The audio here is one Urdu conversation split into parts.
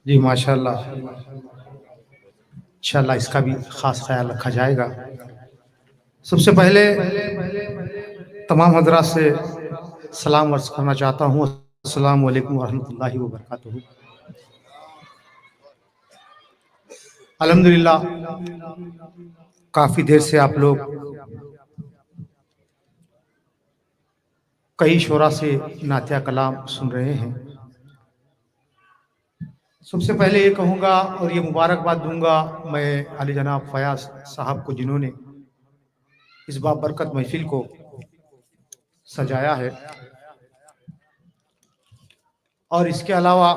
جی ماشاء اللہ، انشاءاللہ اس کا بھی خاص خیال رکھا جائے گا۔ سب سے پہلے تمام حضرات سے سلام عرض کرنا چاہتا ہوں، السلام علیکم ورحمۃ اللہ وبرکاتہ۔ الحمدللہ کافی دیر سے آپ لوگ کئی شعراء سے نعتیہ کلام سن رہے ہیں۔ سب سے پہلے یہ کہوں گا اور یہ مبارکباد دوں گا میں علی جناب فیاض صاحب کو، جنہوں نے اس بابرکت محفل کو سجایا ہے، اور اس کے علاوہ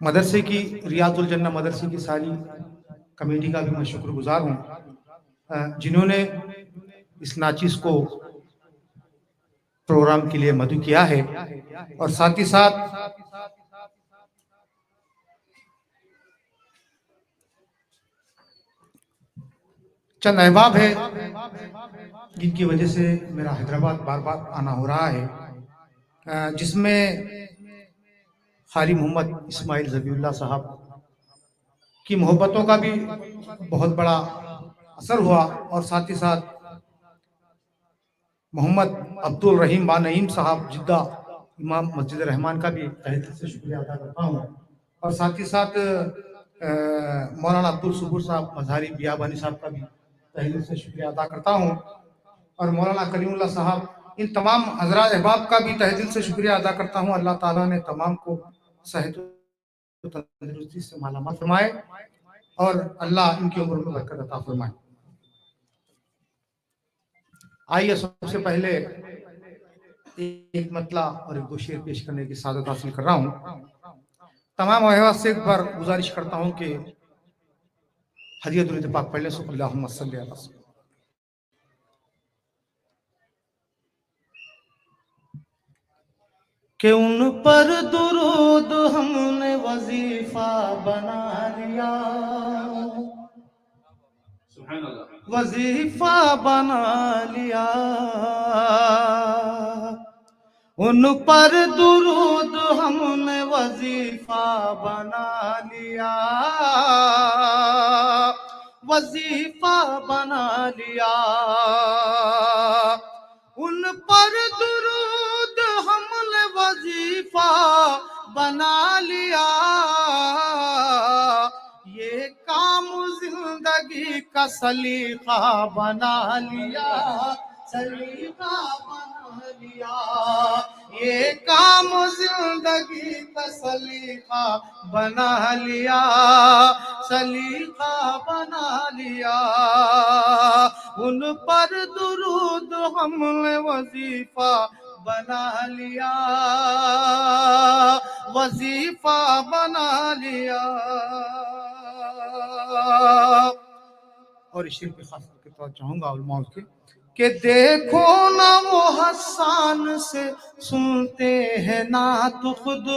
مدرسے کی ریاض الجنہ مدرسے کی ساری کمیٹی کا بھی میں شکر گزار ہوں، جنہوں نے اس ناچیز کو پروگرام کے لیے مدعو کیا ہے، اور ساتھ ہی ساتھ چند احباب ہے جن کی وجہ سے میرا حیدرآباد بار بار آنا ہو رہا ہے، جس میں قاری محمد اسماعیل ذبیح اللہ صاحب کی محبتوں کا بھی بہت بڑا اثر ہوا، اور ساتھ ہی ساتھ محمد عبد الرحیم بانعیم صاحب جدہ امام مسجد رحمان کا بھی تہہ دل سے شکریہ ادا کرتا ہوں، اور ساتھ ہی ساتھ مولانا عبد الصبور صاحب مظہری بیابانی صاحب کا بھی تہہ دل سے شکریہ ادا کرتا ہوں، اور مولانا کلیم اللہ صاحب، ان تمام حضرات احباب کا بھی تہہ دل سے شکریہ ادا کرتا ہوں۔ اللہ تعالیٰ نے تمام کو صحت و تندرستی سے مالا مال فرمائے، اور اللہ ان کی عمر میں برکت عطا فرمائے۔ آئیے سب سے پہلے ایک مطلع اور ایک دو شعر پیش کرنے کی سعادت حاصل کر رہا ہوں۔ تمام احباب سے ایک بار گزارش کرتا ہوں کہ ہدیہ درود پاک پڑھ لیں، سو اللہم صلی علی وسلم۔ کہ ان پر درود ہم نے وظیفہ بنا لیا، وظیفہ بنا لیا، ان پر درود ہم نے وظیفہ بنا لیا، وظیفہ بنا لیا، ان پر درود ہم نے وظیفہ بنا لیا، یہ کام زندگی کا سلیقہ بنا لیا، سلیقہ بنا لیا، یہ کام زندگی کا سلیقہ بنا لیا، سلیقہ بنا لیا، ان پر درود ہم نے وظیفہ بنا لیا، وظیفہ بنا لیا۔ اور اس شعر پہ خاص کر کے توجہ چاہوں گا علماء کے کہ دیکھو نہ وہ حسان سے سنتے ہیں نعت خود،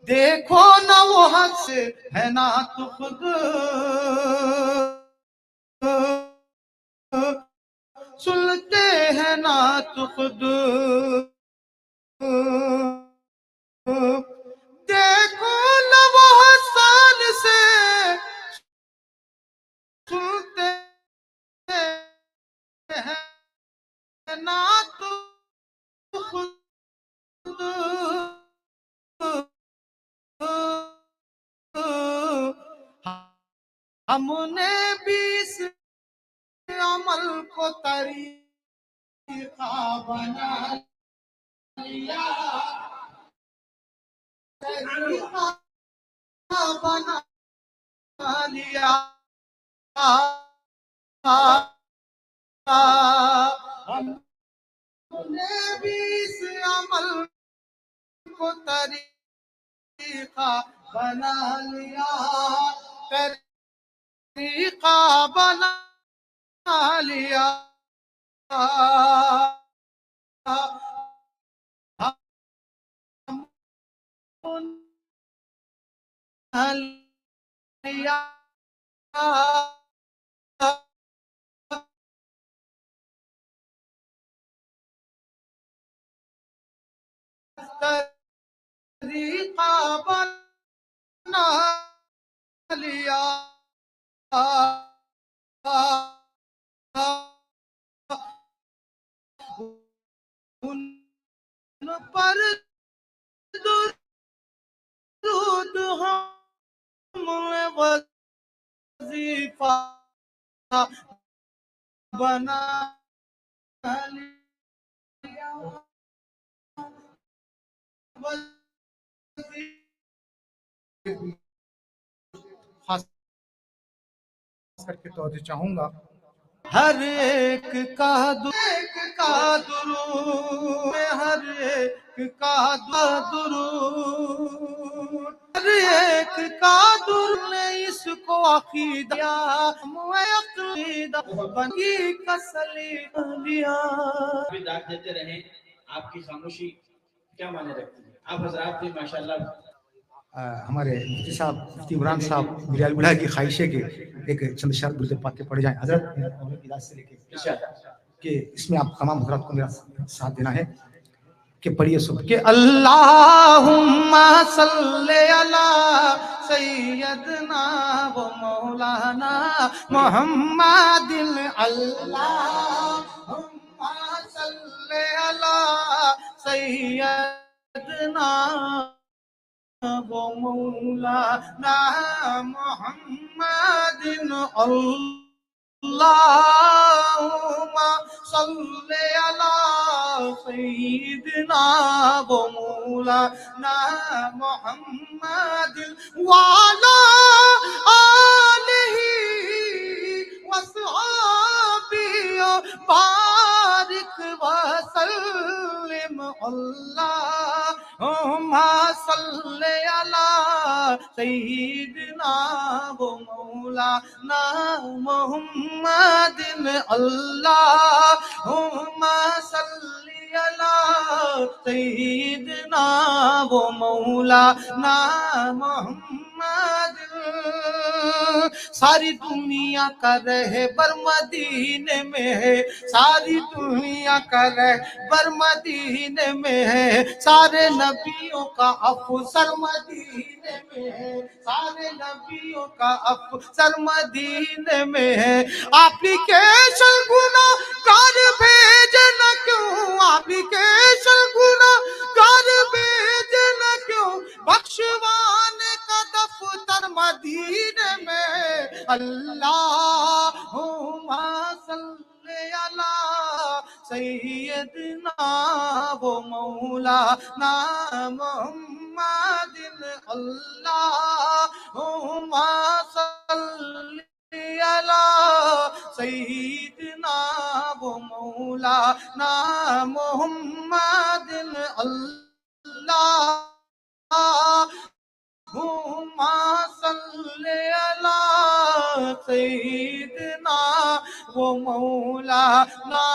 دیکھو نہ وہ حق سے ہے نعت خود، سنتے ہیں نعت خود، دیکھو نہ وہ حسان سے سنتے ہیں نعت خود، ہم نے بھی اس عمل کو طریقہ بنا لیا، طریقہ بنا لیا، ہم نے بھی اس عمل کو طریقہ بنا لیا، طریقہ بنا لیا، لیا طریقہ بنا لیا ان پر درود ہم نے وظیفہ بنا لیا خاص کر کے توجہ چاہوں گا ہر ایک کا درود ہر ایک کا درود ہر ایک کا درود نے اس کو عقیدہ بنی کسلی لیا بھی داد دیتے رہیں. آپ کی خاموشی کیا معنی رکھتی ہے؟ آپ حضرات بھی ماشاءاللہ ہمارے مفتی صاحب مفتی عمران صاحب بریال گڑھا کی خواہش ہے کہ ایک چند اشار درود پاک کے پڑھ جائیں حضرت اجازت سے لے کے کہ اس میں آپ تمام حضرات کو میرا ساتھ دینا ہے کہ پڑھیے سب کہ اللہم صلی علی سیدنا و مولانا محمد اللہم صلی علی سیدنا و مولانا محمد اللہم صلی علی سیدنا و مولانا محمد وعلی آلہ وصحابہ بارک وسلم اللہم صلی علی سیدنا و مولانا محمد اللہم صلی علی سیدنا و مولانا محمد ساری دنیا کا رہبر مدینے میں ہے ساری دنیا کا رہبر مدینے میں ہے سارے نبیوں کا افسر مدینے میں ہے سارے نبیوں کا افسر مدینے میں ہے اپلیکیشن گناہ کر بھیجنا کیوں اپلیکیشن گناہ کر بھیجنا کیوں بخشوانے کا دفتر مدینے میں اللہم صلی علی سیدنا و مولانا محمد اللہم صلی علی سیدنا و مولانا محمد اللہم صلی علی سیدنا و مولانا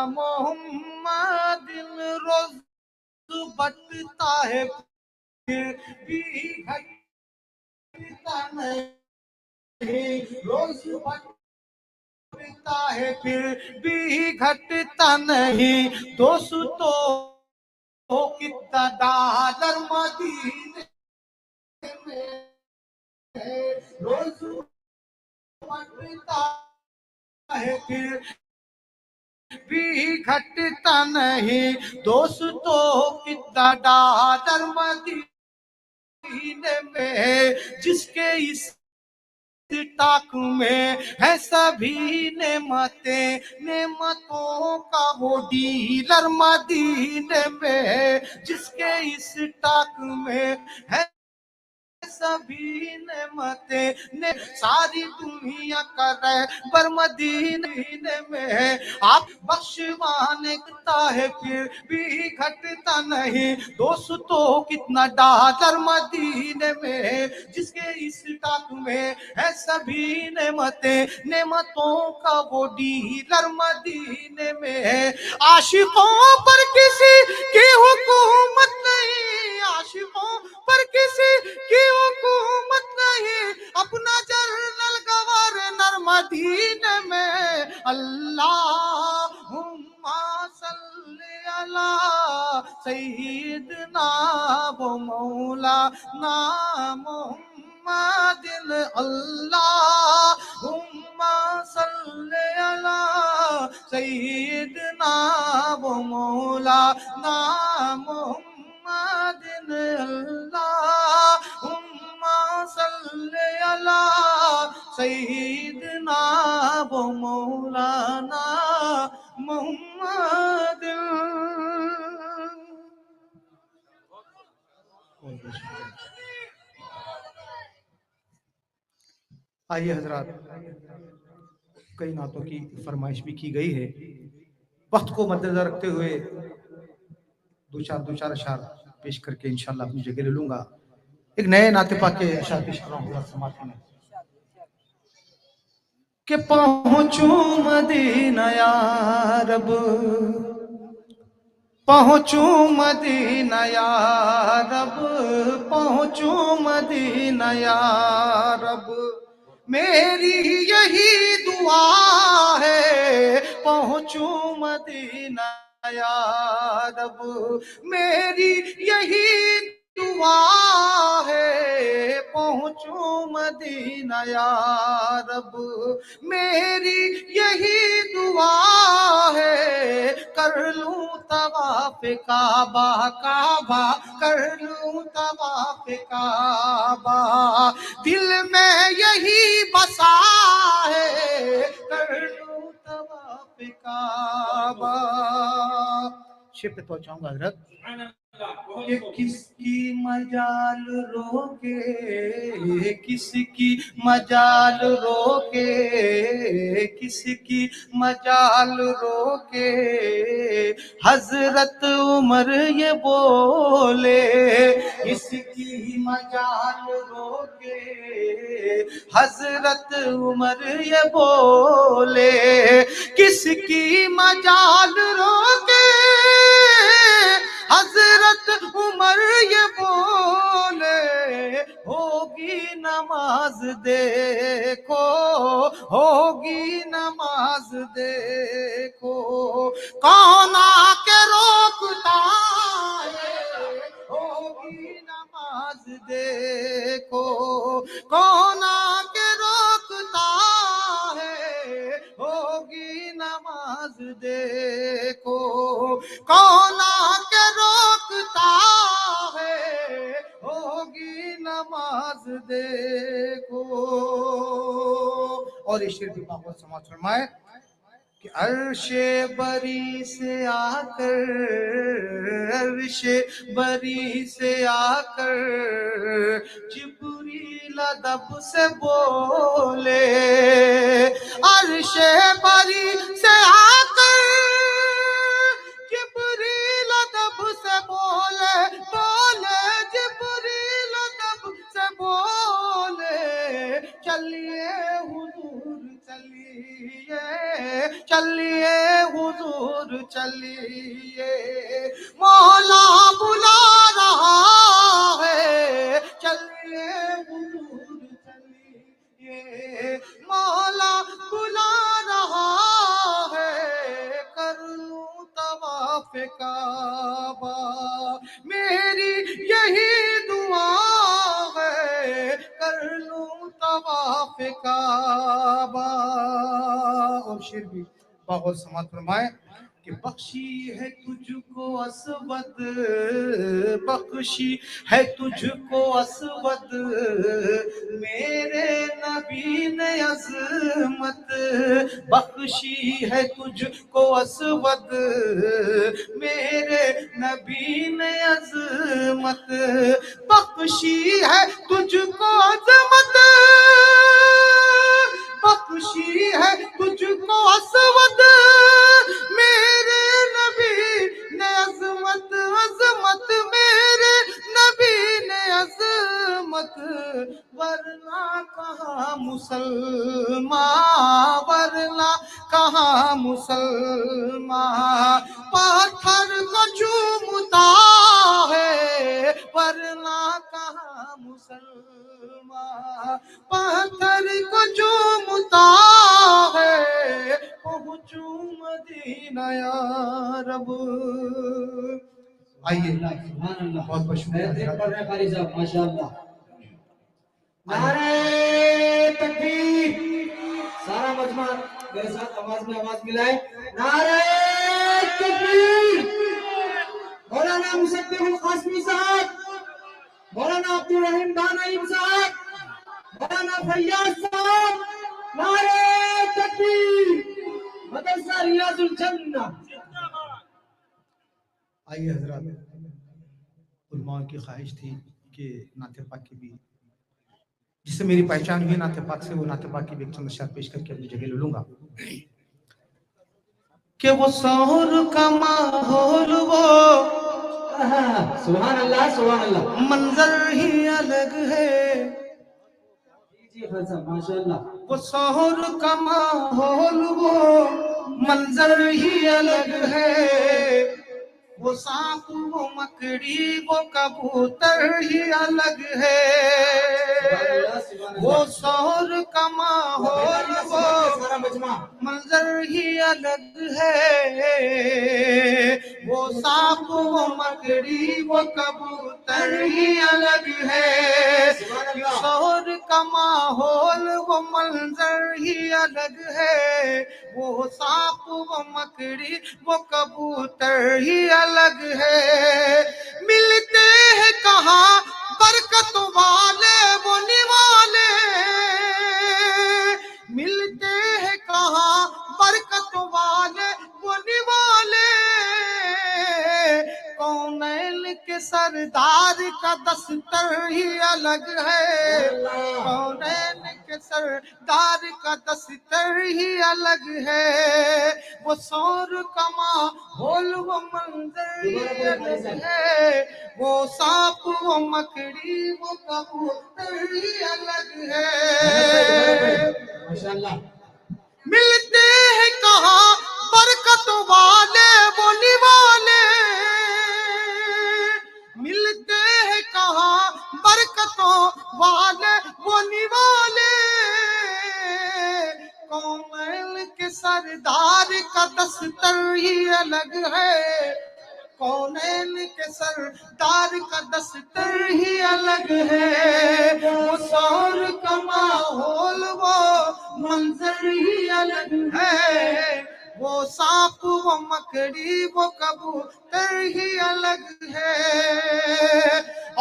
محمد روز بٹتا ہے پھر بھی گھٹتا نہیں روز بٹتا ہے پھر بھی گھٹتا نہیں دوستو کتنا ڈالر مدینے میں روز بٹتا ہے پھر بھی گھٹتا نہیں دوستو کتنا ڈالر مدینے میں جس کے اس ٹاک میں ہے سبھی نعمتیں نعمتوں کا وہ ڈیلر مدینے میں ہے جس کے اس ٹاک میں ہے سبھی نعمتیں ساری دنیا کا رہبر مدینے میں ہے آپ بخشوانے کا ہے پھر بھی گھٹتا نہیں دوستو کتنا ڈالر مدینے میں ہے جس کے اس ٹاک میں ہے سبھی نعمتیں نعمتوں کا وہ ڈیلر مدینے میں ہے عاشقوں پر کسی کی حکومت نہیں عاشقوں پر کسی کی حکومت مدینے میں اللہم صلی علی سیدنا و مولانا محمد اللہم صلی علی سیدنا و مولانا محمد اللہم صلی علی سیدنا و مولانا محمد. آئیے حضرات، کئی نعتوں کی فرمائش بھی کی گئی ہے، وقت کو مد نظر رکھتے ہوئے دو چار اشعار پیش کر کے انشاءاللہ اپنی جگہ لے لوں گا. ایک نئے نعت پاک کے اشعار پیش کر رہا ہوں حضرات سماعت میں کہ پہنچوں مدینہ یا رب، پہنچوں مدینہ یا رب، پہنچوں مدینہ یا رب، میری یہی دعا ہے پہنچوں مدینہ یا رب، میری یہی دعا ہے پہنچوں مدینہ یا رب، میری یہی دعا ہے کر لوں طواف کعبہ کعبہ، کر لوں طواف کعبہ، دل میں یہی بسا ہے کر لوں طواف کعبہ. شیپ پہ پہنچاؤں گا حضرت کہ کس کی مجال روکے، کس کی مجال روکے، کس کی مجال روکے، حضرت عمر یہ بولے، کس کی مجال روکے، حضرت عمر یہ بولے، کس کی مجال روکے، حضرت عمر یہ بولے، ہوگی نماز دیکھو، ہوگی نماز دیکھو، کون آ کے روکتا ہے، ہوگی نماز دیکھو، کون آ کے روکتا ہے، ہوگی نماز دیکھو، کون آ کے روکتا ہے، ہوگی نماز دیکھو. اور یہ شعر بھی بہت سماعت فرمائے کہ عرش بری سے آ کر، عرش بری سے آ کر جبریل ادب سے بولے، عرش بری سے آ کر جبریل ادب سے بولے، بولے جبریل ادب سے بولے، چلیے حضور چلیے، چلیے حضور چلیے، مولا بلا رہا ہے، چلیے حضور چلیے، مولا بلا رہا ہے، کر لوں طواف کعبہ، میری یہی دعا ہے کر لوں طواف کعبہ. اور شعر بھی بہت سماعت فرمائے کہ بخشی ہے تجھ کو اسود، بخشی ہے تجھ کو اسود، میرے نبی نے عظمت، بخشی ہے تجھ کو اسود، میرے نبی نے عظمت، بخشی ہے تجھ کو عظمت، بخشی ہے تجھ کو اسود، میرے نبی نے عظمت، عظمت میرے نبی نے عظمت، ورنہ کہاں مسلمان، ورنہ کہاں مسلمان پتھر کو چومتا ہے، ورنہ کہاں مسلمان پتھر کو چومتا پہنچوں مدینہ یا رب. آئیے سبحان اللہ. بہت بہت شکریہ بہترین حضرات. پڑھ رہے ہیں قاری صاحب ماشاءاللہ. نعرہ تکبیر. سارا مجمع میرے ساتھ آواز میں آواز ملائے. نعرہ تکبیر. مولانا مصدق القاسمی صاحب, مولانا عبدالرحیم بانائیم صاحب, مولانا فیاض صاحب, نعرہ تکبیر. مدرسہ ریاض الجنہ. آئیے حضرات, علماء کی خواہش تھی کہ نعت پاک کی بھی جس سے میری پہچان ہوئی نعت پاک سے, وہ نعت پاک کی بھی ایک چند اشعار پیش کر کے اپنی جگہ لے لوں گا. کہ وہ سحر کا ماحول, وہ سبحان اللہ سبحان اللہ. منظر ہی الگ ہے. جی خالد صاحب ماشاءاللہ. وہ سحر کا ماحول, وہ منظر ہی الگ ہے. وہ سانپ وہ مکڑی وہ کبوتر ہی الگ ہے. وہ سحر کا ماحول, وہ سارا مجمع منظر ہی الگ ہے. وہ سانپ وہ مکڑی وہ کبوتر ہی الگ ہے. سحر کا ماحول وہ منظر ہی الگ ہے. وہ سانپ وہ مکڑی وہ کبوتر ہی الگ ہے. ملتے ہیں کہاں برکت والے وہ نوالے, ملتے ہیں کہاں برکت والے وہ نوالے. کونین کے سردار کا دستر ہی الگ ہے. کونین کے سردار کا دستر ہی الگ ہے. وہ سور کا ماحول وہ منظر ہی الگ ہے. وہ سانپ وہ مکڑی وہ کبوتر ہی الگ ہے. ماشاءاللہ. ملتے ہیں کہاں برکت والے وہ نوالے, ملتے ہیں کہاں برکتوں والے وہ نوالے. کونین کے سردار کا دستر ہی الگ ہے. کونین کے سردار کا دستر ہی الگ ہے. وہ سور کا ماحول وہ منظر ہی الگ ہے. وہ سانپ وہ مکڑی وہ کبوتر ہی الگ ہے.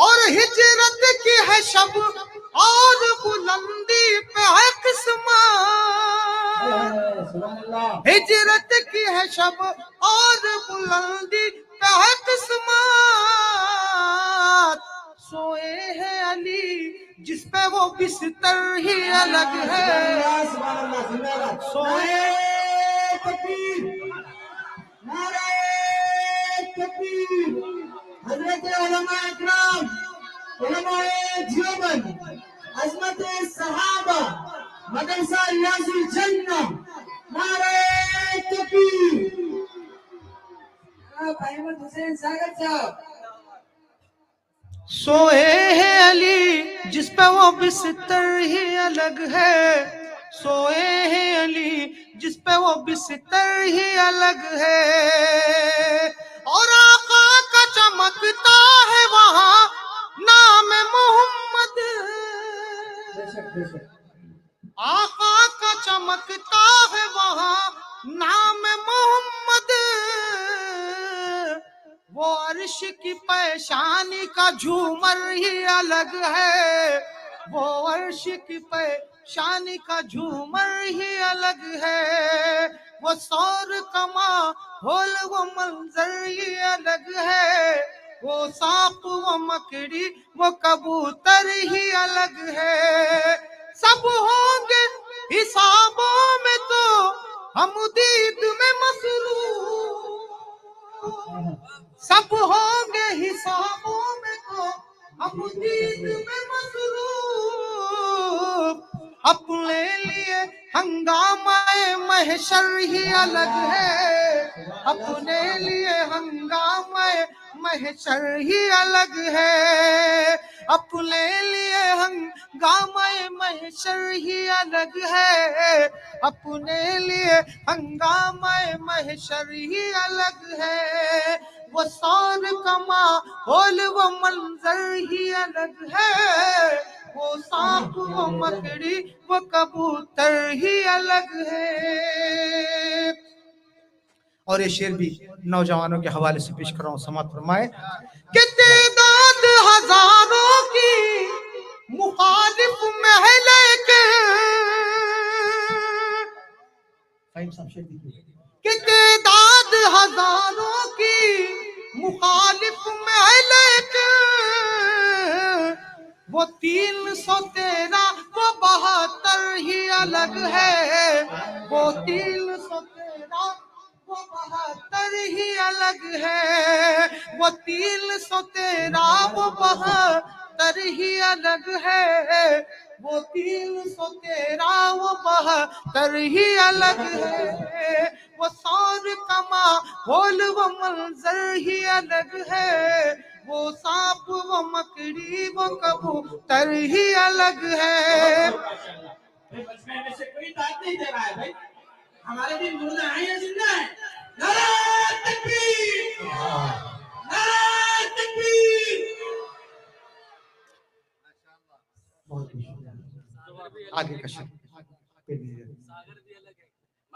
اور ہجرت کی ہے شب اور بلندی پہ ہے قسمت. سبحان اللہ. ہجرت کی ہے شب اور بلندی پہ ہے قسمت. سوئے ہیں علی جس پہ وہ بستر ہی الگ ہے. سبحان اللہ زندہ باد. سوئے تکبیر. نعرہ تکبیر. حضرت علماء اکرام, علماء دیوبند, عظمت صحابہ, مدرسہ ریاض الجنہ. نعرہ تکبیر. احمد حسین ساگر صاحب. سوئے ہیں علی جس پہ وہ بستر ہی الگ ہے. سوئے ہیں علی جس پہ وہ بستر ہی الگ ہے. اور آقا کا چمکتا ہے وہاں نام محمد. آقا کا چمکتا ہے وہاں نام محمد. وہ عرش کی پیشانی کا جھومر ہی الگ ہے. وہ عرش کی پیشانی کا جھومر ہی الگ ہے. وہ سور کا ماحول وہ منظر ہی الگ ہے. وہ سانپ وہ مکڑی وہ کبوتر ہی الگ ہے. سب ہوں گے حسابوں میں تو ہم دید میں مصروف. سب ہوں گے حسابوں میں تو ہم دید میں مصروف. اپنے لیے ہنگامہ محشر ہی الگ ہے. اپنے لیے ہنگامہ محشر ہی الگ ہے. اپنے لیے ہنگامہ محشر ہی الگ ہے، اپنے لیے ہنگامہ محشر ہی الگ ہے، وہ سور کا ماحول وہ منظر ہی الگ ہے، وہ سانپ وہ مکڑی وہ کبوتر ہی الگ ہے۔ اور یہ شعر بھی نوجوانوں کے حوالے سے پیش کر رہا ہوں، سماعت فرمائے کہ تعداد ہزاروں کی مخالف محل کے کہ تعداد ہزاروں کی مخالف محل کے وہ 313 وہ 72 ہی الگ ہے، وہ 313 وہ 72 ہی الگ ہے، وہ 313 وہ 72 ہی الگ ہے، وہ 313 وہ 72 ہی الگ ہے، وہ سور کا ماحول وہ منظر ہی الگ ہے، وہ سانپ وہ مکڑی وہ کبوتر ہی الگ ہے۔ بھائی بچپن میں سے کوئی داد نہیں دے رہا ہے بھائی، ہمارے دن مردہ ہیں یا زندہ ہیں؟ نعرہ تکبیر، نعرہ تکبیر۔ آگے کا شعر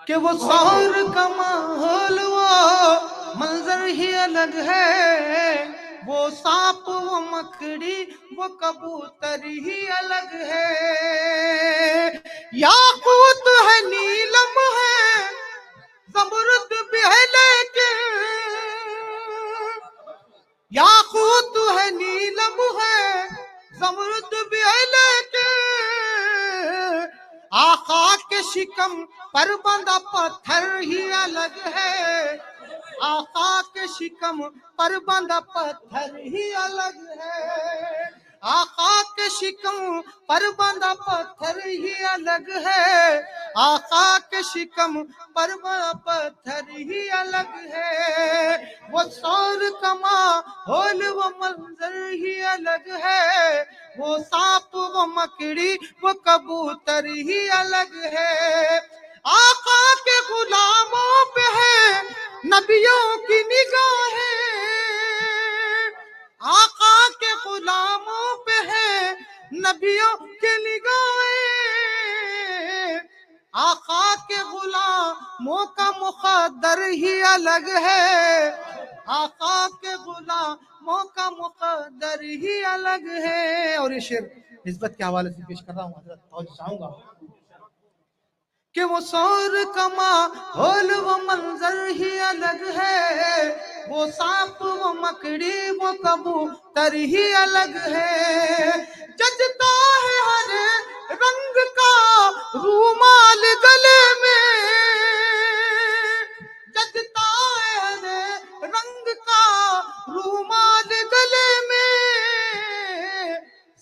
کہ وہ سور کا ماحول وہ منظر ہی الگ ہے، وہ سانپ وہ مکڑی وہ کبوتر ہی الگ ہے، یاقوت ہے نیلم ہے زمرد بھی ہے لیکن، یاقوت ہے نیلم ہے زمرد بھی ہے لیکن، آقا کے شکم پر بندہ پتھر ہی الگ ہے، آقا کے شکم پر بندہ پتھر ہی الگ ہے، آقا کے شکم پر بندہ پتھر ہی الگ ہے، آقا کے شکم پر بندہ پتھر ہی الگ ہے، وہ سور کا ماحول وہ منظر ہی الگ ہے، وہ سانپ وہ مکڑی وہ کبوتر ہی الگ ہے، آقا کے غلاموں پہ ہے نبیوں کی نگاہیں، آقا کے غلاموں پہ ہے نبیوں کی نگاہیں، آقا کے غلاموں کا مقدر ہی الگ ہے، آقا کے غلاموں کا مقدر ہی الگ ہے۔ اور یہ شعر نسبت کے حوالے سے پیش کر رہا ہوں، حضرت توجہ چاہوں گا کہ وہ سور کا ماحول وہ منظر ہی الگ ہے، وہ سانپ وہ مکڑی وہ کبوتر ہی الگ ہے، ججتا ہے ہر رنگ کا رومال گلے میں، ججتا ہے ہر رنگ کا رومال گلے میں،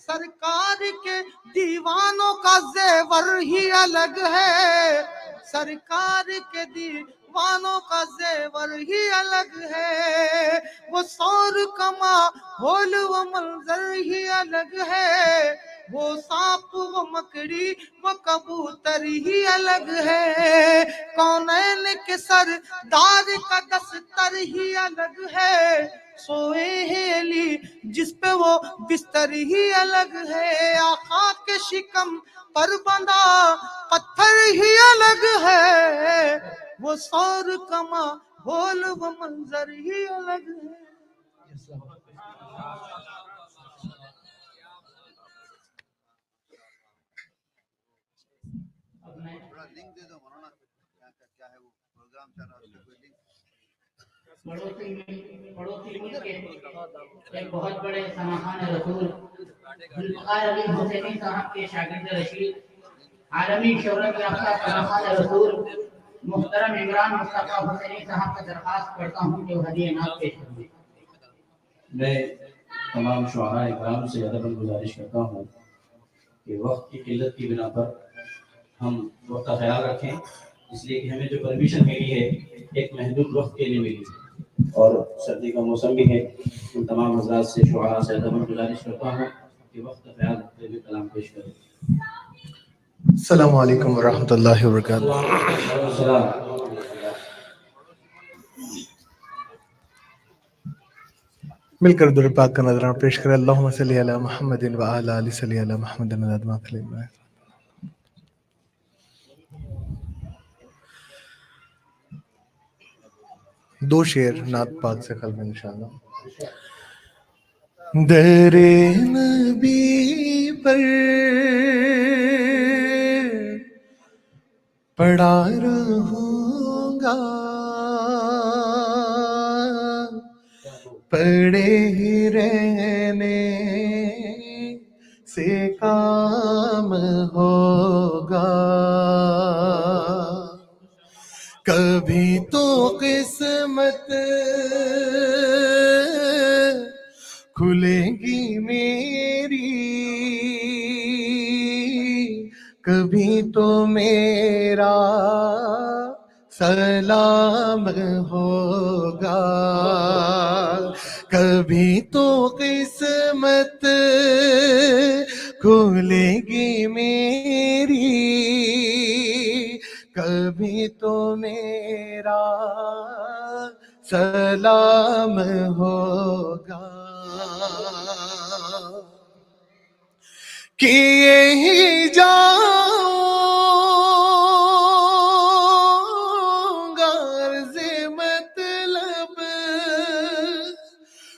سرکار کے دیوانوں کا زیور ہی الگ ہے، سرکار کے دیوانوں کا زیور ہی الگ ہے، وہ سور کا ماحول وہ منظر ہی الگ ہے، وہ سانپ وہ مکڑی وہ کبوتر ہی الگ ہے، کونین کے سردار کا دستر ہی الگ ہے، سوئے ہیں علی جس پہ وہ بستر ہی الگ ہے، آقا کے شکم پر بندہ پتھر ہی الگ ہے، وہ سور کا ماحول وہ منظر ہی الگ ہے۔ تھوڑا لنک دے دو مولانا، کیا ہے وہ پروگرام چل رہا ہے، اس کا کوئی لنک۔ پڑوسی ملک کے ایک بہت بڑے سماحان رسول ذوالفقار علی حسینی صاحب کے شاگرد رشید، عالمی شہرت یافتہ سماحان رسول محترم عمران مصطفیٰ حسینی صاحب کا درخواست کرتا ہوں کہ وہ ہدیہ نعت پیش کریں۔ میں تمام شعراء اکرام سے ادباً گزارش کرتا ہوں کہ وقت کی قلت کی بنا پر ہم وقت کا خیال رکھیں، اس لیے کہ ہمیں جو پرمیشن ملی ہے ایک محدود وقت کے لیے ملی ہے، اور سردی کا موسم بھی ہے۔ ان تمام حضرات سے شعراء سے ادباً گزارش کرتا ہوں کہ وقت کا خیال رکھتے ہوئے کلام پیش کریں. السلام علیکم ورحمۃ اللہ وبرکاتہ. مل کر درود پاک کا نذرانہ پیش کریں. اللہم صلی علی محمد و علی آل صلی علی محمد عدد ما فی العلم. دو شعر نعت پاک سے قلب انشاءاللہ. در نبی پر پڑا رہوں گا، پڑے ہی رہنے سے کام ہوگا. کبھی تو قسمت کھلے گی میری، کبھی تو میرا سلام ہوگا. کبھی تو قسمت کھلے گی میری، کبھی تو میرا سلام ہوگا. کہ یہی جاؤں گا عرض مطلب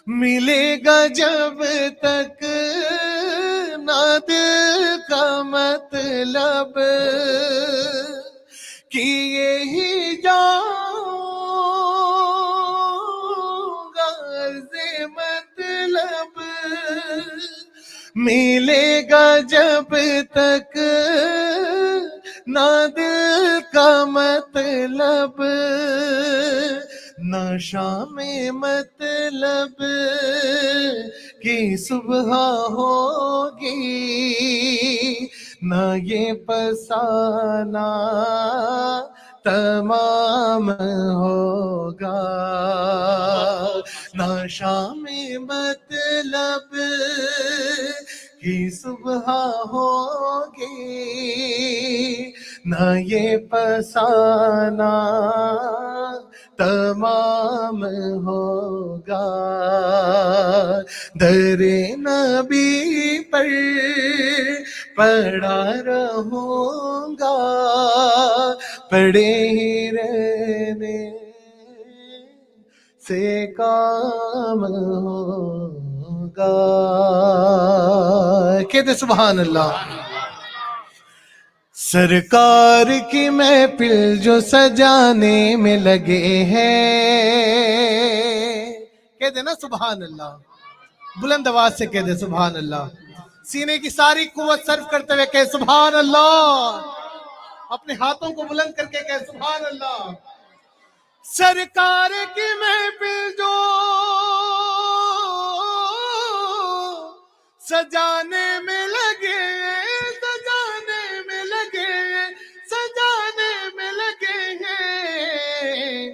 ملے گا جب تک نہ دل کا مطلب. کہ یہی جاؤں گا عرض مطلب ملے گا جب تک نہ دل کا مطلب. نہ شام مطلب کی صبح ہوگی، نہ یہ پسانا تمام ہوگا. نہ شام مطلب کی صبح ہوگی، نہ یہ پسانا تمام ہوگا. در نبی پر پڑا رہوں گا، پڑے ہی رہنے سے کام ہوگا. کہتے سبحان اللہ. سرکار کی محفل جو سجانے میں لگے ہیں، کہتے نا سبحان اللہ. بلند آواز سے کہتے سبحان اللہ. سینے کی ساری قوت صرف کرتے ہوئے کہے سبحان اللہ. اپنے ہاتھوں کو بلند کر کے کہے سبحان اللہ. سرکار کی محفل جو سجانے میں لگے، سجانے میں لگے، سجانے میں لگے ہیں،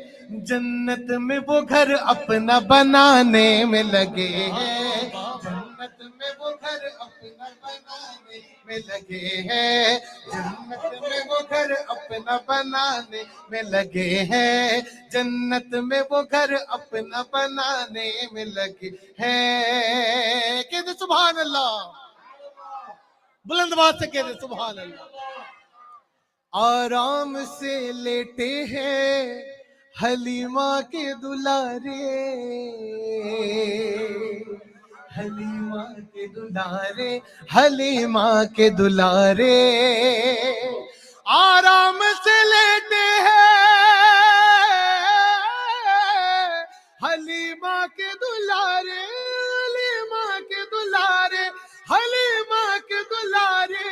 جنت میں وہ گھر اپنا بنانے میں لگے ہیں. جنت میں وہ گھر اپنا بنانے میں لگے ہیں، جنت میں وہ گھر اپنا بنانے میں لگے ہیں، جنت میں وہ گھر اپنا بنانے میں لگے ہیں. کہتے سبحان اللہ. بلند آواز سے کہتے سبحان اللہ. آرام سے لیٹے ہیں حلیمہ کے دلارے، حلیمہ کے دلارے، حلیمہ کے دلارے. آرام سے لیٹے ہیں حلیمہ کے دلارے، حلیمہ کے دلارے، حلیمہ کے دلارے.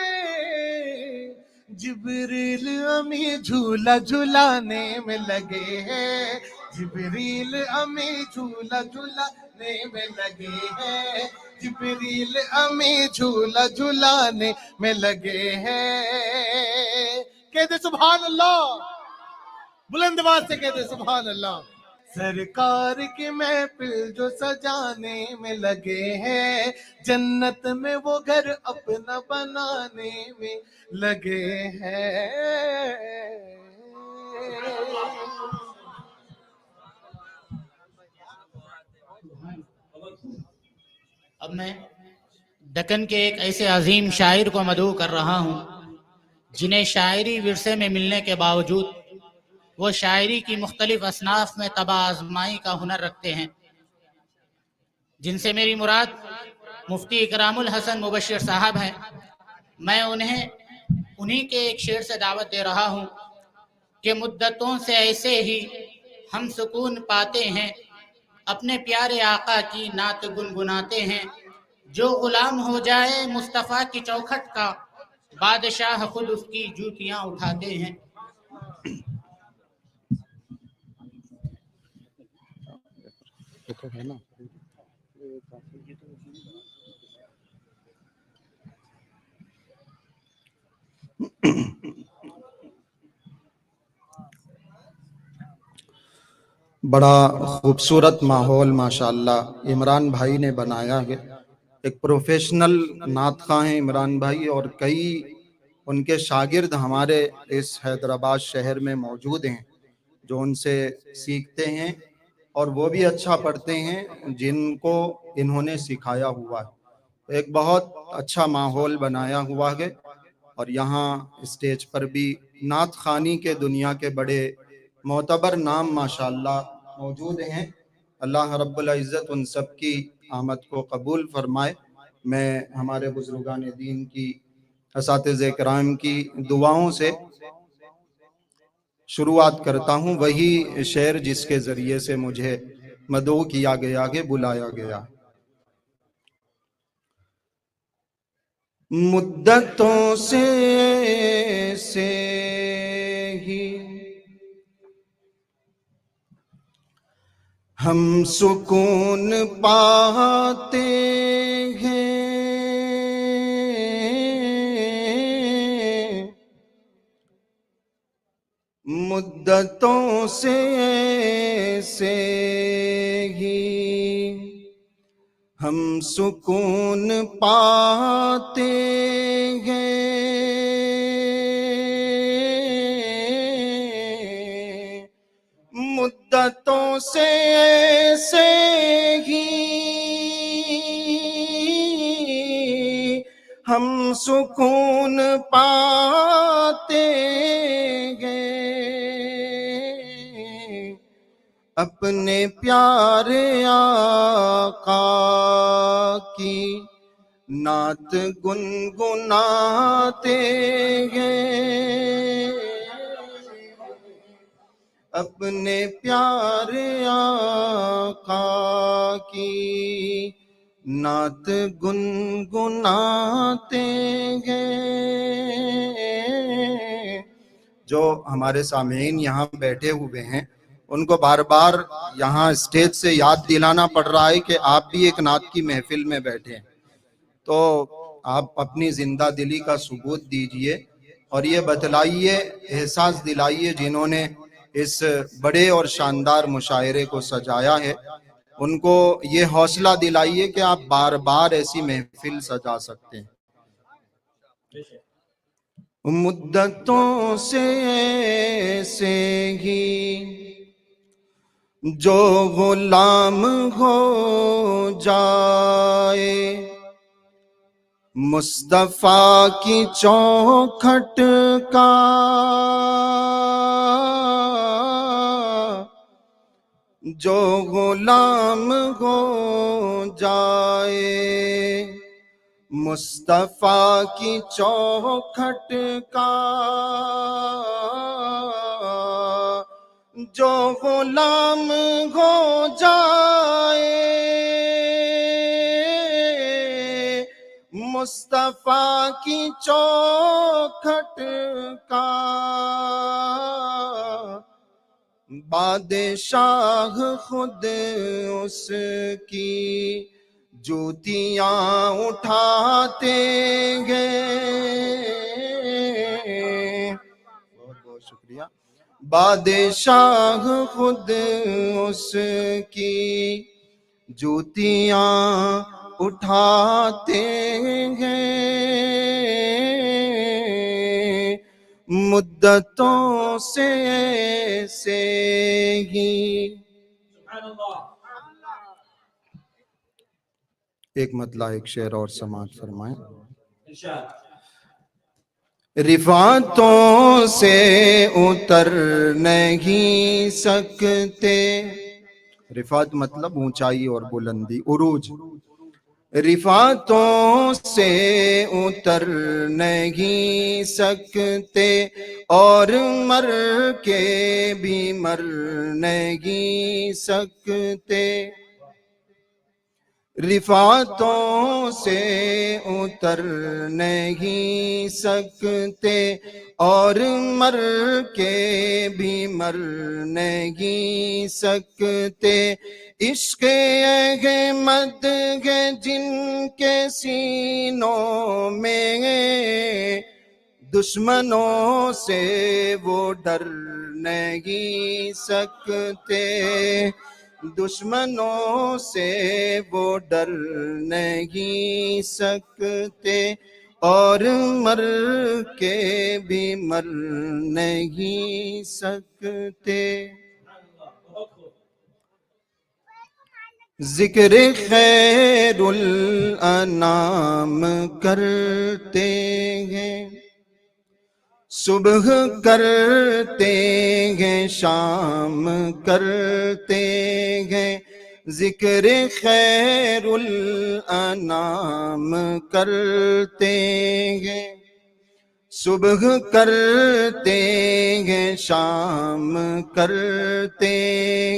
جبریل امی جھولا جھولانے میں لگے ہیں، جبریل امی جھولا جھولانے میں لگے ہیں، جبریل امی جھولا جھولانے میں لگے ہیں. کہتے سبحان اللہ. بلند آواز سے کہتے سبحان اللہ. سرکار کی محفل جو سجانے میں لگے ہیں، جنت میں وہ گھر اپنا بنانے میں لگے ہیں۔ اب میں دکن کے ایک ایسے عظیم شاعر کو مدعو کر رہا ہوں جنہیں شاعری ورثے میں ملنے کے باوجود وہ شاعری کی مختلف اصناف میں طبع آزمائی کا ہنر رکھتے ہیں، جن سے میری مراد مفتی اکرام الحسن مبشر صاحب ہیں۔ میں انہی کے ایک شعر سے دعوت دے رہا ہوں کہ مدتوں سے ایسے ہی ہم سکون پاتے ہیں، اپنے پیارے آقا کی نعت گنگناتے ہیں، جو غلام ہو جائے مصطفیٰ کی چوکھٹ کا، بادشاہ خود اس کی جوتیاں اٹھاتے ہیں۔ بڑا خوبصورت ماحول ماشاءاللہ عمران بھائی نے بنایا ہے۔ ایک پروفیشنل نعت خواں ہیں عمران بھائی، اور کئی ان کے شاگرد ہمارے اس حیدرآباد شہر میں موجود ہیں جو ان سے سیکھتے ہیں، اور وہ بھی اچھا پڑھتے ہیں جن کو انہوں نے سکھایا ہوا ہے۔ ایک بہت اچھا ماحول بنایا ہوا ہے، اور یہاں اسٹیج پر بھی نعت خوانی کے دنیا کے بڑے معتبر نام ماشاءاللہ موجود ہیں۔ اللہ رب العزت ان سب کی آمد کو قبول فرمائے۔ میں ہمارے بزرگان دین کی، اساتذہ کرام کی دعاؤں سے شروعات کرتا ہوں، وہی شعر جس کے ذریعے سے مجھے مدعو کیا گیا کہ بلایا گیا۔ مدتوں سے ہی ہم سکون پاتے ہیں، مدتوں سے ہی ہم سکون پاتے ہیں، مدتوں سے ہی ہم سکون پاتے ہیں، اپنے پیارے آقا کی نعت گنگناتے ہیں، اپنے پیارے آقا کی نعت گنگناتے ہیں۔ جو ہمارے سامعین یہاں بیٹھے ہوئے ہیں ان کو بار بار یہاں اسٹیج سے یاد دلانا پڑ رہا ہے کہ آپ بھی ایک نعت کی محفل میں بیٹھے ہیں، تو آپ اپنی زندہ دلی کا ثبوت دیجئے اور یہ بتلائیے، احساس دلائیے جنہوں نے اس بڑے اور شاندار مشاعرے کو سجایا ہے، ان کو یہ حوصلہ دلائیے کہ آپ بار بار ایسی محفل سجا سکتے ہیں۔ مدتوں سے ہی جو غلام ہو جائے مصطفیٰ کی چوکھٹ کا، جو غلام ہو جائے مصطفیٰ کی چوکھٹ کا، جو غلام ہو جائے مصطفیٰ کی چوکھٹ کا، بادشاہ خود اس کی جوتیاں اٹھاتے ہیں۔ بہت بہت شکریہ۔ بادشاہ خود اس کی جوتیاں اٹھاتے ہیں، مدتوں سے ہی۔ ایک مطلع ایک شعر اور سماعت فرمائیں۔ رفعتوں سے اتر نہیں سکتے، رفعت مطلب اونچائی اور بلندی، عروج۔ رفعتوں سے اتر نہیں سکتے اور مر کے بھی مر نہیں سکتے، رفعتوں سے اتر نہیں سکتے اور مر کے بھی مر نہیں سکتے، عشق احمد ہے جن کے سینوں میں، دشمنوں سے وہ ڈر نہیں سکتے، دشمنوں سے وہ ڈر نہیں سکتے اور مر کے بھی مر نہیں سکتے۔ ذکر خیر الانام کرتے ہیں، صبح کرتے ہیں شام کرتے ہیں، ذکر خیر الانام کرتے ہیں، صبح کرتے ہیں شام کرتے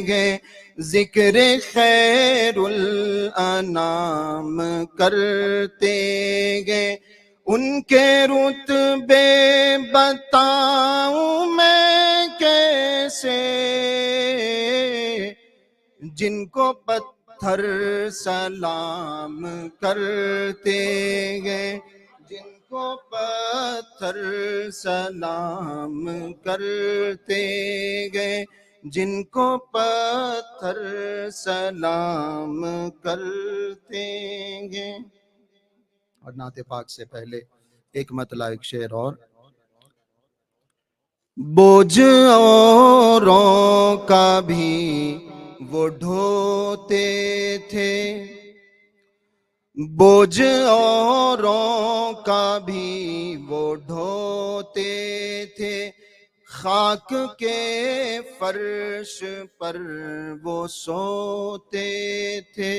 ہیں، ذکر خیر الانام کرتے ہیں، ان کے رتبے بتاؤں میں کیسے، جن کو پتھر سلام کرتے ہیں، جن کو پتھر سلام کرتے ہیں، جن کو پتھر سلام کرتے ہیں۔ اور نعت پاک سے پہلے ایک مطلع ایک شعر اور۔ بوجھ اوروں کا بھی وہ ڈھوتے تھے، بوجھ اوروں کا بھی وہ ڈھوتے تھے، خاک کے فرش پر وہ سوتے تھے،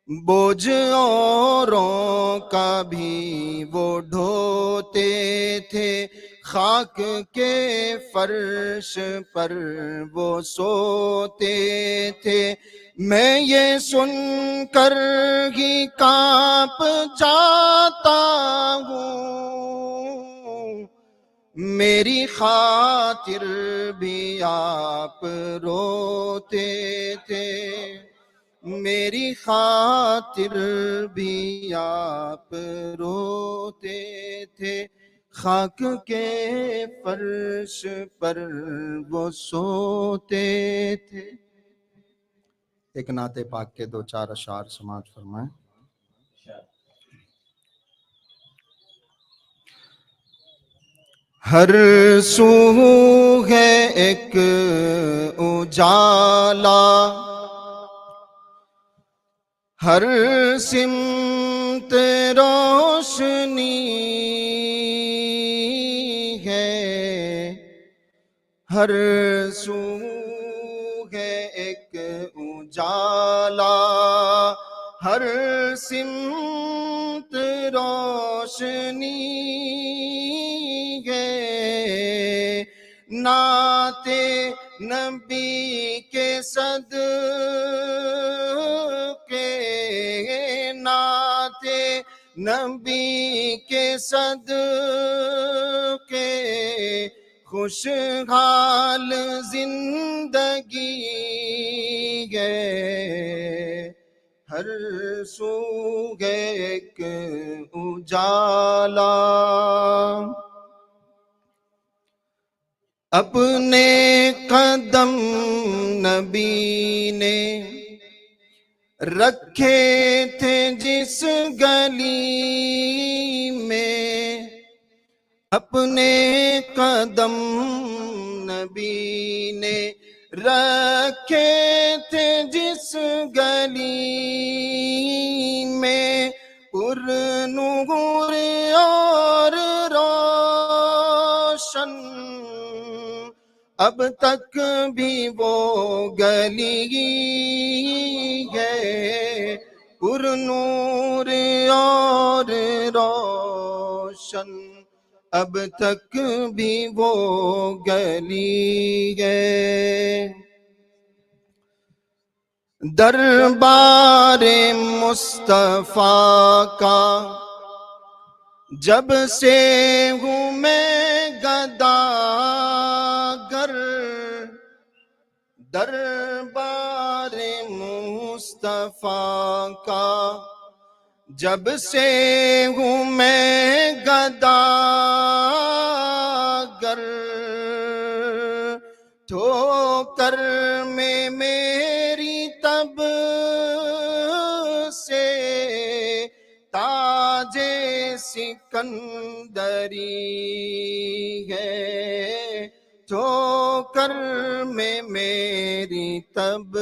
بوجھ اوروں کا بھی وہ ڈھوتے تھے، خاک کے فرش پر وہ سوتے تھے، میں یہ سن کر ہی کانپ جاتا ہوں، میری خاطر بھی آپ روتے تھے، میری خاطر بھی آپ روتے تھے، خاک کے فرش پر وہ سوتے تھے۔ ایک نعت پاک کے دو چار اشعار سماعت فرمائیں۔ ہر سو ہے ایک اجالا، ہر سمت روشنی ہے، ہر سو ہے ایک اجالا، ہر سمت روشنی ہے، نعت نبی کے صدقے، نعت نبی کے صدقے، خوشحال زندگی ہے، ہر سو ایک اجالا۔ اپنے قدم نبی نے رکھے تھے جس گلی میں، اپنے قدم نبی نے رکھے تھے جس گلی میں، پر نور اور روشن اب تک بھی وہ گلی ہے، پر نور اور روشن اب تک بھی وہ گلی ہے۔ دربار مصطفیٰ کا جب سے ہوں میں گداگر، دربار مصطفیٰ کا جب سے ہوں میں گداگر، ٹھوکر میں میری تب سے تاج سکندری ہے، ٹھوکر میں میری تب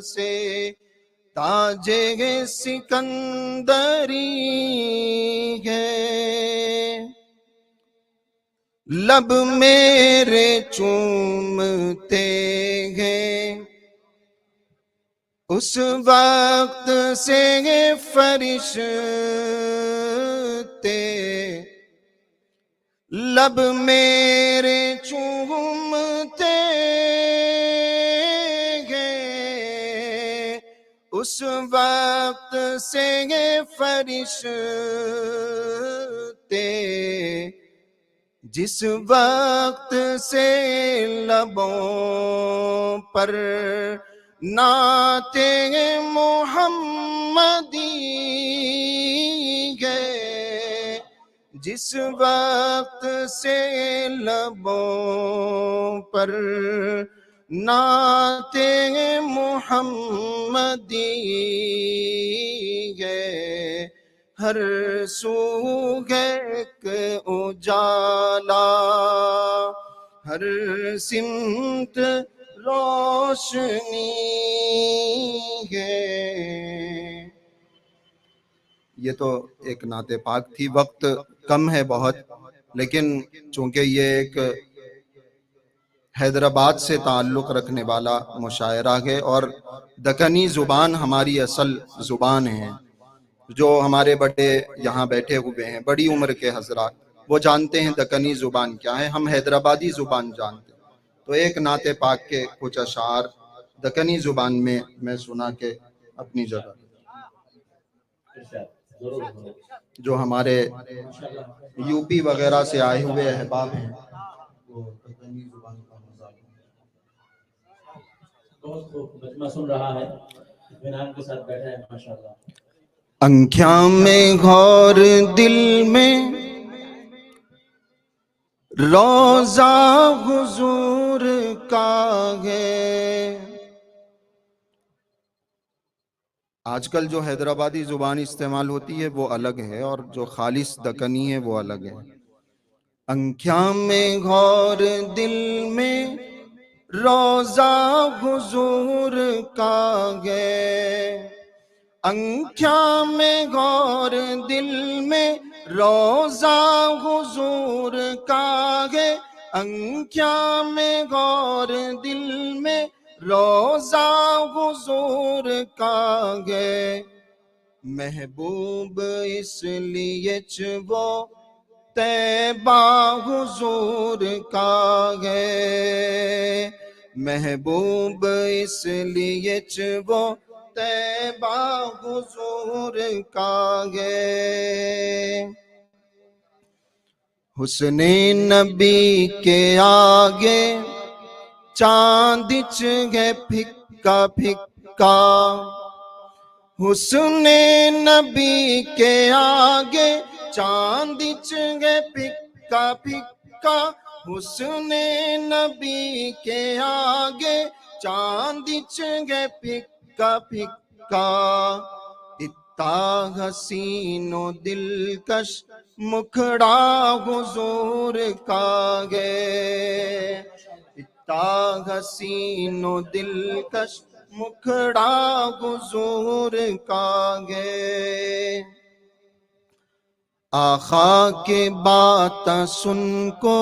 سے تاج سکندری ہے۔ لب میرے چومتے ہیں اس وقت سے فرشتے، لب میرے چومتے ہیں اس وقت سے فرشتے، جس وقت سے لبوں پر نعت محمدی ہے، جس وقت سے لبوں پر نعت محمدی ہے، ہر سو ہے ایک اجالا، ہر سمت روشنی ہے۔ یہ تو ایک نعت پاک تھی، وقت کم ہے بہت، لیکن چونکہ یہ ایک حیدرآباد سے تعلق رکھنے والا مشاعرہ ہے اور دکنی زبان ہماری اصل زبان ہے، جو ہمارے بڑے یہاں بیٹھے ہوئے ہیں بڑی عمر کے حضرات، وہ جانتے ہیں دکنی زبان کیا ہے، ہم حیدرآبادی زبان جانتے ہیں۔ تو ایک نعت پاک کے کچھ اشعار دکنی زبان میں سنا کے اپنی جگہ، جو ہمارے یو پی وغیرہ سے آئے ہوئے احباب ہیں وہ دکنی زبان کا مزہ لیں۔ بہت خوب مجمع سن رہا ہے، اطمینان کے ساتھ بیٹھا ہے ماشاءاللہ۔ انکھیاں میں غور دل میں روضہ حضور کا ہے، آج کل جو حیدرآبادی زبان استعمال ہوتی ہے وہ الگ ہے اور جو خالص دکنی ہے وہ الگ ہے۔ انکھیاں میں غور دل میں روضہ حضور کا ہے، انکھیاں میں غور دل میں روضہ حضور کا ہے، انکھیاں میں غور دل میں روضہ حضور کا ہے، محبوب اس لیے وہ طیبہ حضور کا ہے، محبوب اس لیے وہ طیبہ حضور کا ہے۔ حسن نبی کے آگے چاند ہے پھکا پھکا، حسن نبی کے آگے چاند ہے پھکا پھکا، حسن نبی کے آگے چاند چنگے پھکا پھکا اتنا حسین و دلکش مکھڑا حضور کا گے اتنا حسین و دلکش مکھڑا حضور کا گے آقا کے بات سن کو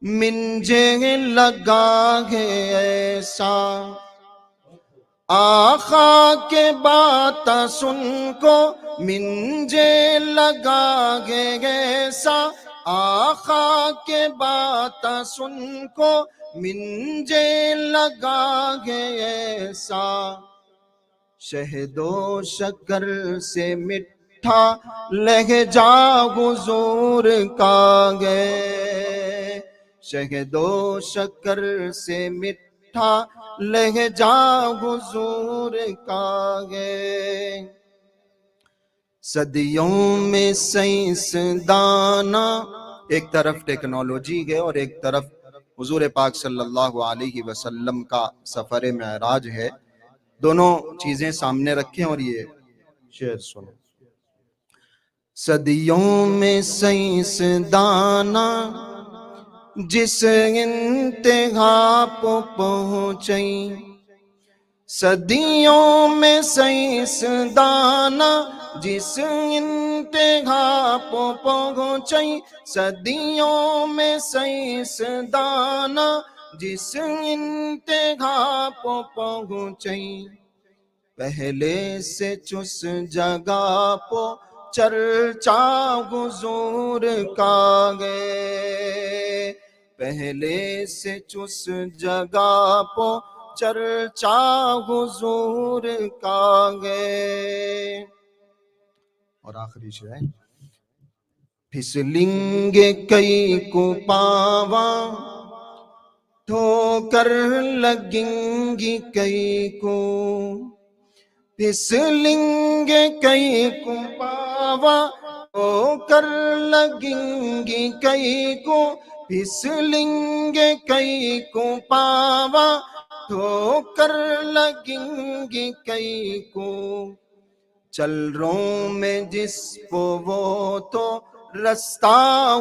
منجے لگا ہے ایسا آقا کے بات سن کو منجے لگا ہے ایسا آقا کے بات سن کو منجے لگا ہے ایسا شہد و شکر سے میٹھا لہجہ حضور کا گے شہد و شکر سے میٹھا لہجہ حضور کا گے صدیوں میں سائنس دانا ایک طرف ٹیکنالوجی ہے اور ایک طرف حضور پاک صلی اللہ علیہ وسلم کا سفر معراج ہے دونوں چیزیں سامنے رکھیں اور یہ شعر سنیں صدیوں میں سائنس دانا جس انتہا پہ پہنچیں صدیوں میں سائنس دانا جس انتہا پہ پہنچیں صدیوں میں سائنس دانا جس انتہا پہ پہنچیں پہلے سے چس جگہ پہ چرچا حضور کا گے پہلے سے چس جگہ پہ چرچا حضور کا گے اور آخری شعر پھسلیں گے کئی کو پاواں ٹھوکر لگیں گی کئی کو پھسلیں گے کئی کو پاواں ٹھوکر لگیں گی کئی کو پھسلیں گے کئی کو پاواں ٹھوکر لگیں گی کئی کو چل رہوں میں جس پہ وہ تو رستہ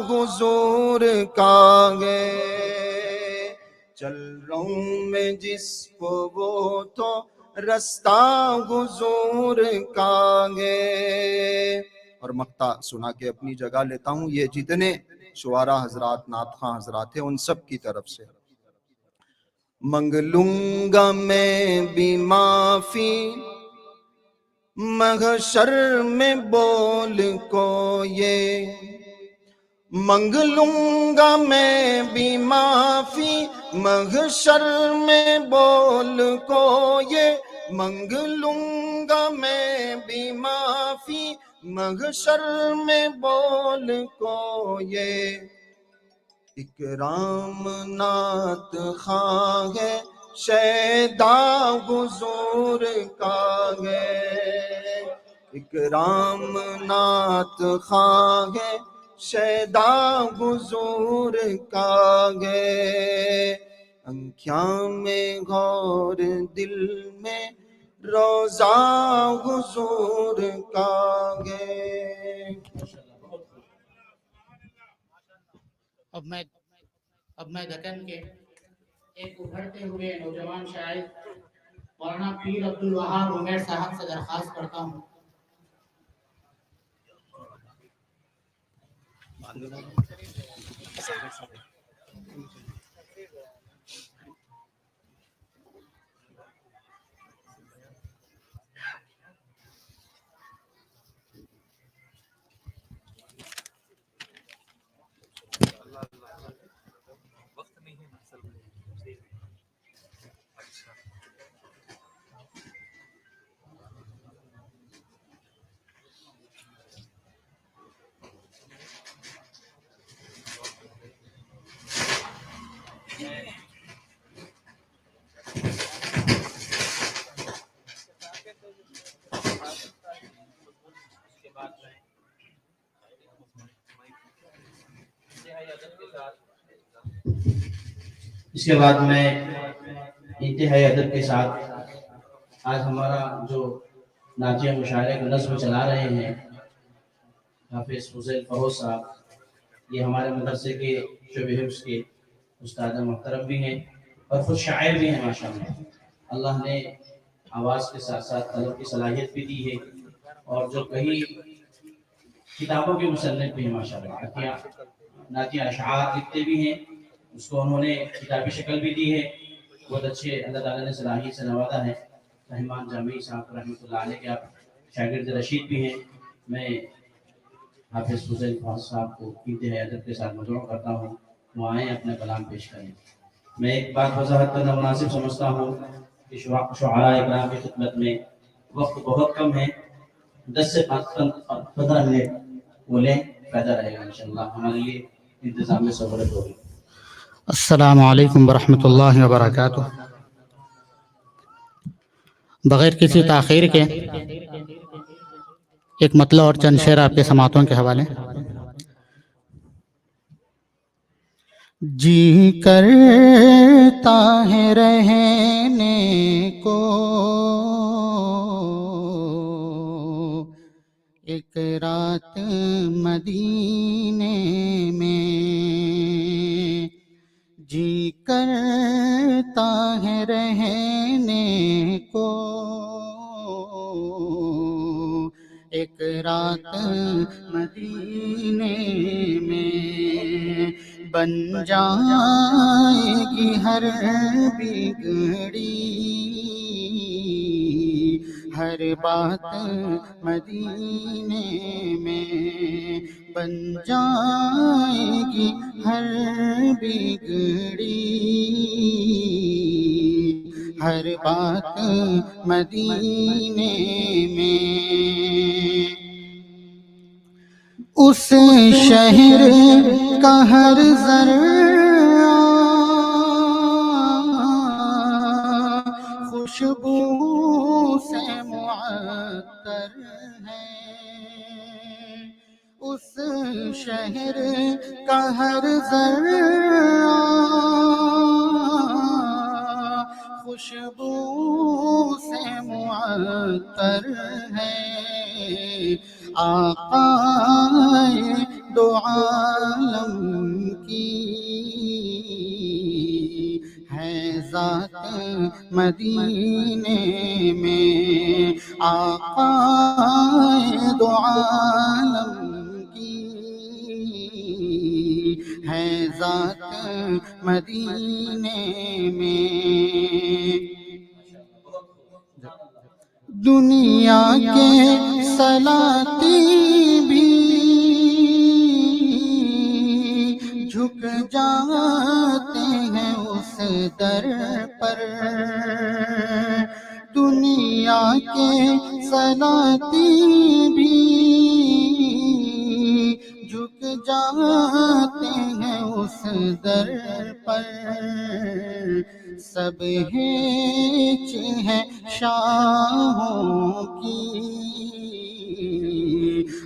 حضور کا گے چل رہوں میں جس پہ وہ تو رستہ حضور کا گے اور مقطع سنا کے اپنی جگہ لیتا ہوں یہ جتنے شعراء حضرات نعت خواں حضرات ہیں ان سب کی طرف سے منگ لوں گا میں بھی معافی محشر میں بول کو یہ منگ لوں گا میں بھی معافی محشر میں بول کو یہ منگ لوں گا میں بھی معافی محشر میں بول کو یہ اکرام نعت خواں ہے شیدا حضور کا گے اکرام نعت خواں ہے شیدا حضور کا گے انکھیاں میں غور دل میں روزہ حضور کا گے اب میں دکن کے ایک ابھرتے ہوئے نوجوان شاعر مولانا پیر عبدالوہاب عمیر صاحب سے درخواست کرتا ہوں اس کے بعد میں انتہائی ادب کے ساتھ آج ہمارا جو نعتیہ مشاعرے کا نظم چلا رہے ہیں حافظ فضیل فروز صاحب، یہ ہمارے مدرسے کے شعبہ حفظ کے استاد محترم بھی ہیں اور خود شاعر بھی ہیں ماشاءاللہ۔ اللہ نے آواز کے ساتھ ساتھ قلم کی صلاحیت بھی دی ہے، اور جو کئی کتابوں کے مصنف بھی ہیں ماشاءاللہ، نعتیہ اشعار لکھتے بھی ہیں، اس کو انہوں نے کتابی شکل بھی دی ہے۔ بہت اچھے اللہ تعالیٰ نے صلاحیت سے نوازا ہے۔ رحمان جامی صاحب رحمۃ اللہ علیہ کے آپ شاگرد رشید بھی ہیں۔ میں حافظ فضیل فروز صاحب کو انتہائی ادب کے ساتھ مدعو کرتا ہوں، وہ آئیں اپنا کلام پیش کریں۔ میں ایک بات وضاحت کرنا مناسب سمجھتا ہوں کہ شعراء اکرام کی خدمت میں وقت بہت کم ہے، 10 سے 15 منٹ بولیں، فائدہ رہے گا انشاءاللہ، ہمارے لیے انتظام میں سہولت ہوگی۔ السلام علیکم ورحمۃ اللہ وبرکاتہ۔ بغیر کسی تاخیر کے ایک مطلع اور چند شعر آپ کے سماعتوں کے حوالے۔ جی کرتا ہے رہنے کو ایک رات مدینے میں، جی کرتا ہے رہنے کو ایک رات مدینے میں، بن جائے گی ہر بگڑی ہر بات مدینے میں، بن جائے گی ہر بگڑی ہر بات مدینے میں۔ اس شہر کا ہر ذرہ خوشبو سے معطر ہے، اس شہر کا ہر ذرہ خوشبو سے معطر ہے، آقا دو عالم کی ہے ذات مدینے میں، آقا دو عالم کی ہے ذات مدینے میں۔ دنیا کے سلاطین بھی جھک جاتے ہیں اس در پر، دنیا کے سلاطین بھی جھک جاتے ہیں اس در پر، سب ہیچ ہے شاہوں کی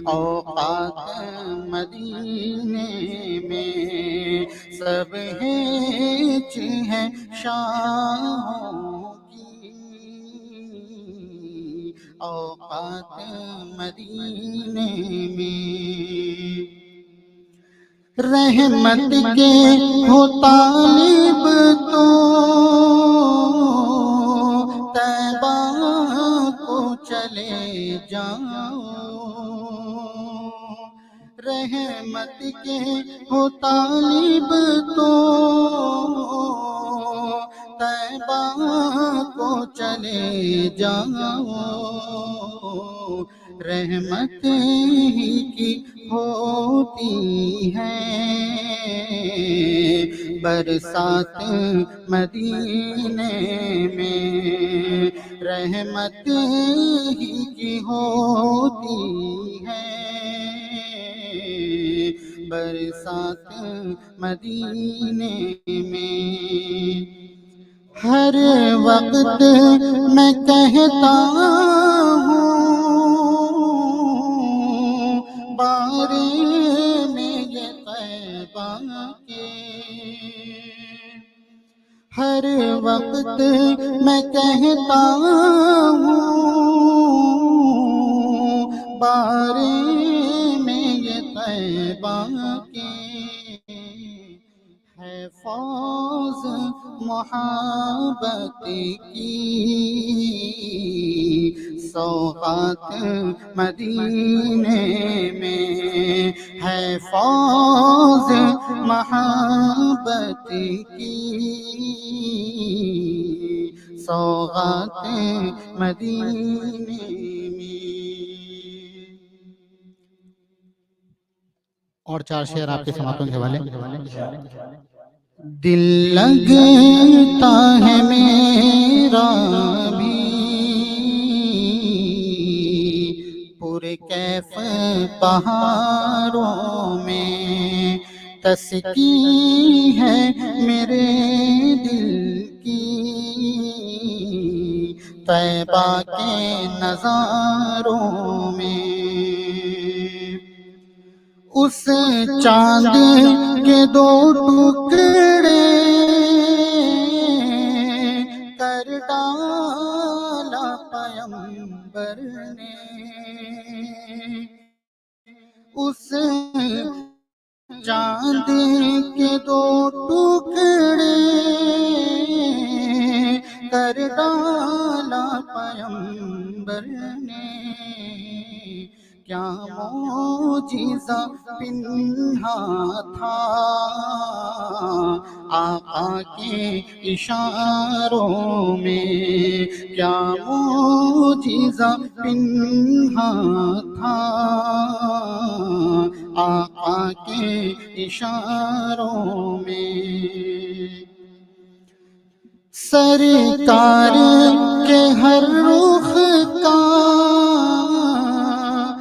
اوقات مدینے میں، سب ہیچ ہے شاہوں کی اوقات مدینے میں۔ رحمت کے ہو طالب تو طیبہ کو چلے جاؤ، رحمت کے ہو طالب تو طیبہ کو چلے جاؤ، رحمت ہی کی ہوتی ہے برسات مدینے میں، رحمت ہی کی ہوتی ہے برسات مدینے میں۔ ہر وقت میں کہتا ہوں بارے میں یہ طیبہ ہر وقت میں کہتا ہوں بارے میں یہ طیبہ کے ہے فوز محبت کی سوغات مدینے میں ہے فوز محبت کی سوغات مدینے میں. اور 4 شعر آپ کے سماعتوں کے حوالے. دل لگتا ہے میرا بھی پرکیف بہاروں میں تسکین ہے میرے دل کی طیبہ کے نظاروں میں. اس چاند کے 2 ٹکڑے کر ڈالا پیغمبر نے. اس چاند کے 2 ٹکڑے کر ڈالا پیغمبر نے. کیا معجزہ پنہا تھا آقا کے اشاروں میں. کیا معجزہ پنہا تھا آقا کے اشاروں میں. سرکار کے ہر رخ کا